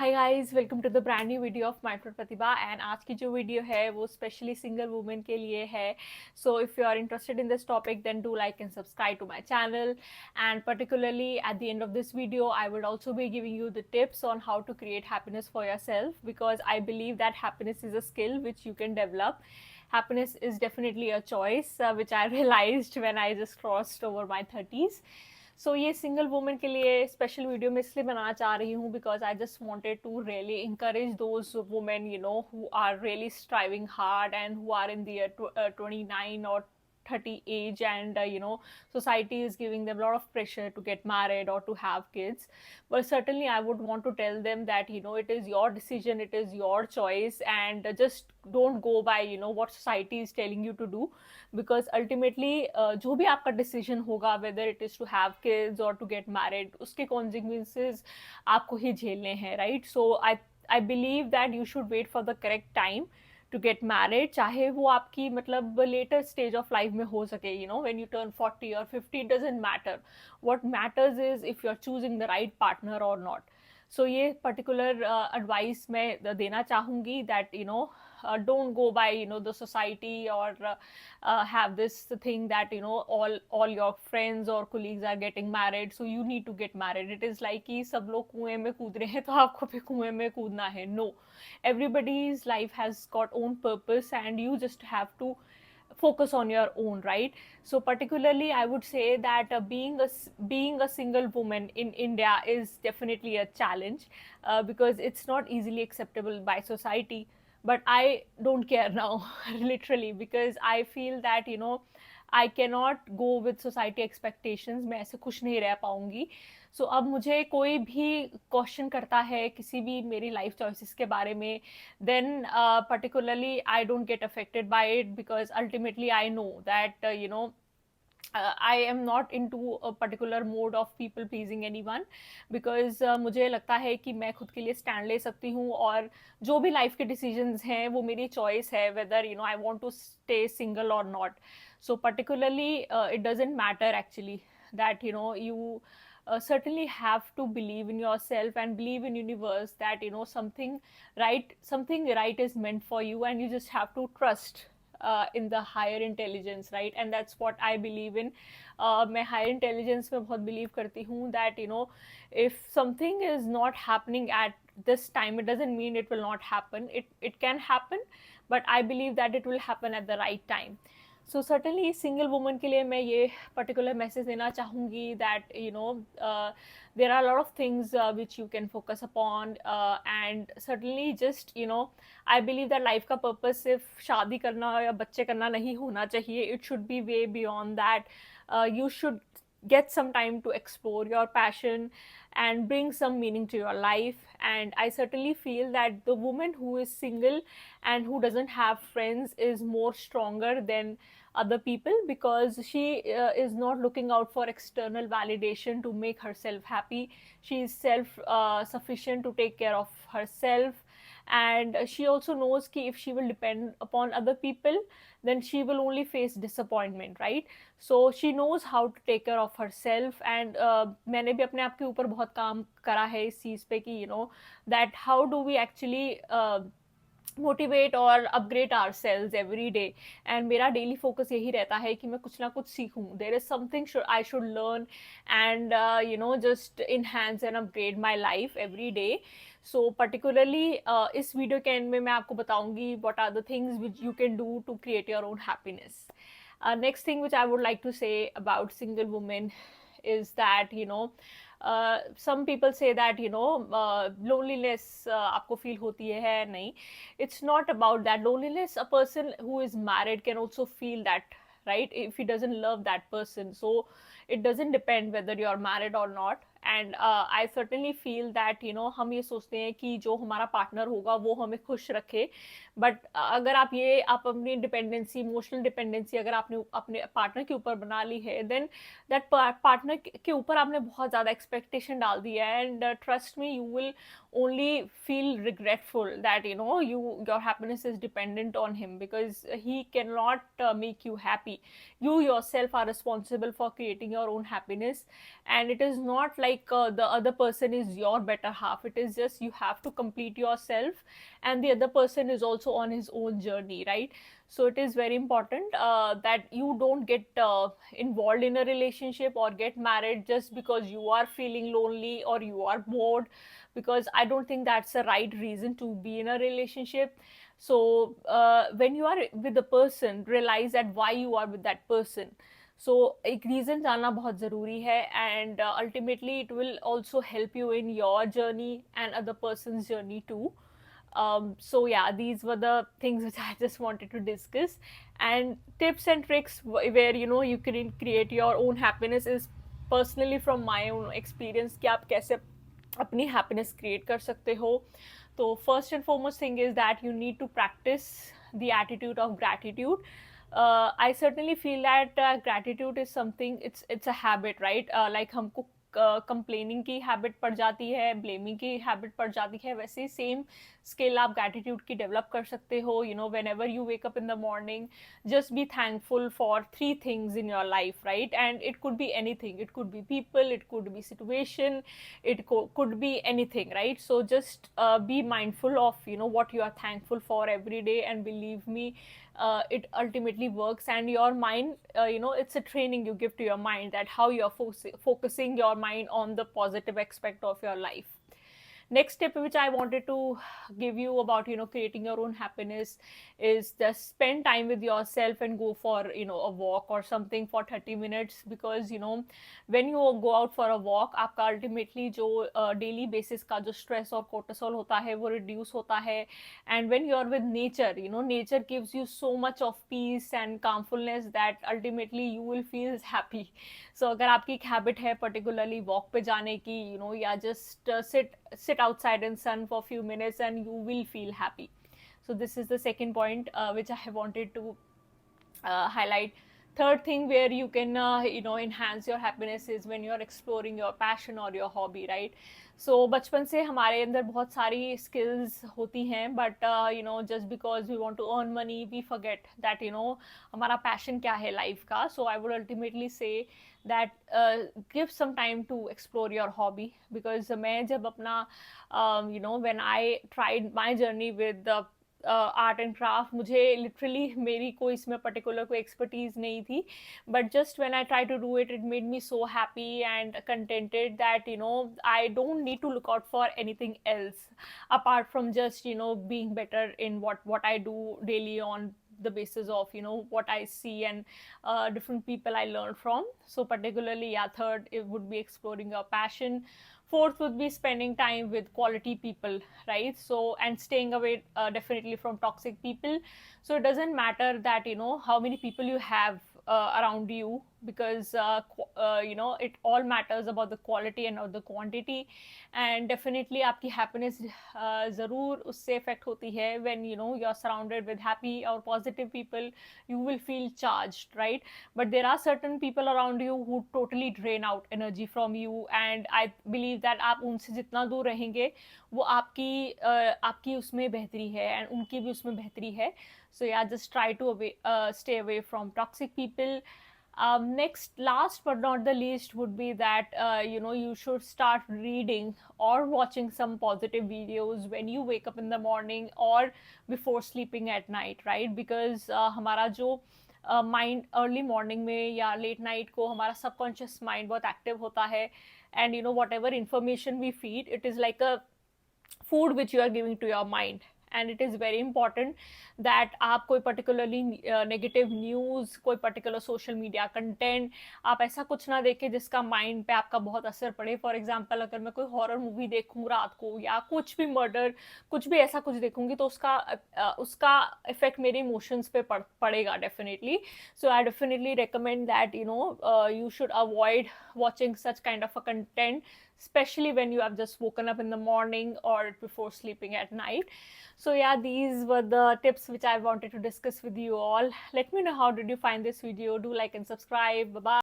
Hi guys, welcome to the brand new video of my friend Pratibha. And आज की जो video है वो स्पेशली सिंगल वुमेन के लिए है। So if you are interested in this topic then do like and subscribe to my channel. And particularly at the end of this video I would also be giving you the tips on how to create happiness for yourself, because I believe that happiness is a skill which you can develop. Happiness is definitely a choice, which I realized when I just crossed over my 30s. सो ये single women के लिए special video मैं इसलिए बनाना चाह रही हूँ because I just wanted to really encourage those women who are really striving hard and who are in their 29 or 30 age, and society is giving them a lot of pressure to get married or to have kids. But certainly I would want to tell them that it is your decision, it is your choice, and just don't go by what society is telling you to do. Because ultimately जो भी आपका decision होगा, whether it is to have kids or to get married, उसके consequences आपको ही झेलने हैं, right? So I believe that you should wait for the correct time to get married, चाहे वो आपकी मतलब लेटर स्टेज ऑफ लाइफ में हो सके, व्हेन यू टर्न 40 और 50, it doesn't matter. What matters is if you are choosing the right partner or not. So ये particular advice मैं देना चाहूँगी that don't go by the society, or have this thing that all your friends or colleagues are getting married, so you need to get married. It is like कि सब लोग कुएं में कूद रहे हैं तो आपको भी कुएं में कूदना है. No, everybody's life has got own purpose and you just have to focus on your own, right? So particularly I would say that being a single woman in India is definitely a challenge, because it's not easily acceptable by society. But I don't care now literally, because I feel that I cannot go with society expectations. मैं ऐसे खुश नहीं रह पाऊंगी. सो अब मुझे कोई भी क्वेश्चन करता है किसी भी मेरी लाइफ चॉइसेस के बारे में, then particularly I don't get affected by it, because ultimately I know that I am not into a particular mode of people pleasing anyone, because मुझे लगता है कि मैं खुद के लिए स्टैंड ले सकती हूँ, और जो भी लाइफ के डिसीजंस हैं वो मेरी चॉइस है, whether I want to stay single or not. So particularly it doesn't matter actually that you certainly have to believe in yourself and believe in universe that something right is meant for you, and you just have to trust in the higher intelligence, right? And that's what I believe in. मैं higher intelligence में बहुत believe करती हूँ that if something is not happening at this time, it doesn't mean it will not happen. It can happen, but I believe that it will happen at the right time. So certainly single woman के लिए मैं ये particular message देना चाहूँगी that there are lot of things which you can focus upon, and certainly just I believe that life का purpose सिर्फ शादी करना या बच्चे करना नहीं होना चाहिए. It should be way beyond that. You should get some time to explore your passion and bring some meaning to your life. And I certainly feel that the woman who is single and who doesn't have friends is more stronger than other people, because she is not looking out for external validation to make herself happy. She is self sufficient to take care of herself, and she also knows कि if she will depend upon other people, then she will only face disappointment, right? So she knows how to take care of herself. And मैंने भी अपने आप के ऊपर बहुत काम करा है इस चीज़ पे कि that how do we actually motivate और upgrade our sales every day. And मेरा डेली फोकस यही रहता है कि मैं कुछ ना कुछ सीखूं. There is something I should learn and just enhance and upgrade my life every day. So particularly इस वीडियो के एंड में मैं आपको बताऊंगी what are the things which you can do to create your own happiness. Next thing which I would like to say about single women is that some people say that loneliness आपको feel होती है नहीं. It's not about that loneliness. A person who is married can also feel that, right, if he doesn't love that person. So it doesn't depend whether you're married or not. And I certainly feel that हम ये सोचते हैं कि जो हमारा partner होगा वो हमें खुश रखे. बट अगर आप अपनी डिपेंडेंसी, इमोशनल डिपेंडेंसी अगर आपने अपने पार्टनर के ऊपर बना ली है, देन दैट पार्टनर के ऊपर आपने बहुत ज़्यादा एक्सपेक्टेशन डाल दिया है. And trust me, you will only feel regretful that your happiness is dependent on him, because he cannot make you happy. You yourself are responsible for creating your own happiness, and it is not like the other person is your better half. It is just you have to complete yourself, and the other person is also on his own journey, right? So it is very important that you don't get involved in a relationship or get married just because you are feeling lonely or you are bored, because I don't think that's the right reason to be in a relationship. So when you are with a person, realize that why you are with that person. So एक reason जानना बहुत ज़रूरी है, and ultimately it will also help you in your journey and other person's journey too. So yeah, these were the things which I just wanted to discuss, and tips and tricks where you can create your own happiness is personally from my own experience कि आप कैसे अपनी happiness create कर सकते हो. तो first and foremost thing is that you need to practice the attitude of gratitude. I certainly feel that gratitude is something, it's a habit, right? Like हमको complaining की हैबिट पड़ जाती है, ब्लेमिंग की हैबिट पड़ जाती है, वैसे ही सेम स्किल आप ग्रैटिट्यूड की डेवलप कर सकते हो. When ever you wake up in the morning, just be thankful for 3 things in your life, right? And it could be anything, it could be people, it could be situation, it could be anything, right? So just be mindful of what you are thankful for every day, and believe me, it ultimately works. And your mind, it's a training you give to your mind, that how you are focusing your mind on the positive aspect of your life. Next tip which I wanted to give you about creating your own happiness is just spend time with yourself and go for a walk or something for 30 minutes, because when you go out for a walk, आपका ultimately जो daily basis का जो stress और cortisol होता है वो reduce होता है. And when you are with nature, nature gives you so much of peace and calmfulness that ultimately you will feel happy. So अगर आपकी एक habit है particularly walk पे जाने की, या just sit outside in sun for a few minutes, and you will feel happy. So this is the second point which I wanted to highlight. Third thing where you can enhance your happiness is when you're exploring your passion or your hobby, right? So बचपन से हमारे अंदर बहुत सारी skills होती हैं, but just because we want to earn money, we forget that हमारा passion क्या है life का. So I would ultimately say that give some time to explore your hobby, because मैं जब अपना when I tried my journey with the art and craft, मुझे literally मेरी कोई इसमें पर्टिकुलर कोई एक्सपर्टीज नहीं थी, but just when I try to do it, it made me so happy and contented that I don't need to look out for anything else apart from just being better in what I do daily on the basis of what I see and different people I learn from. So particularly, yeah, third, it would be exploring your passion. Fourth would be spending time with quality people, right? So, and staying away definitely from toxic people. So it doesn't matter that how many people you have around you, because it all matters about the quality and not the quantity. And definitely आपकी happiness ज़रूर उससे affect होती है. When you're surrounded with happy or positive people, you will feel charged, right? But there are certain people around you who totally drain out energy from you, and I believe that आप उनसे जितना दूर रहेंगे, वो आपकी उसमें बेहतरी है and उनकी भी उसमें बेहतरी है. So yeah, just try to stay away from toxic people. Next, last but not the least, would be that you should start reading or watching some positive videos when you wake up in the morning or before sleeping at night, right? Because हमारा जो mind early morning में या late night को हमारा subconscious mind बहुत active होता है, and whatever information we feed, it is like a food which you are giving to your mind. And it is very important that आप कोई particularly negative news, कोई particular social media content, आप ऐसा कुछ ना देखें जिसका mind पे आपका बहुत असर पड़े. For example, अगर मैं कोई horror movie देखूँ रात को, या कुछ भी murder, कुछ भी ऐसा कुछ देखूँगी, तो उसका effect मेरे emotions पे पड़ेगा definitely. So I definitely recommend that you should avoid watching such kind of a content, especially when you have just woken up in the morning or before sleeping at night. So yeah, these were the tips which I wanted to discuss with you all. Let me know how did you find this video. Do like and subscribe. Bye bye.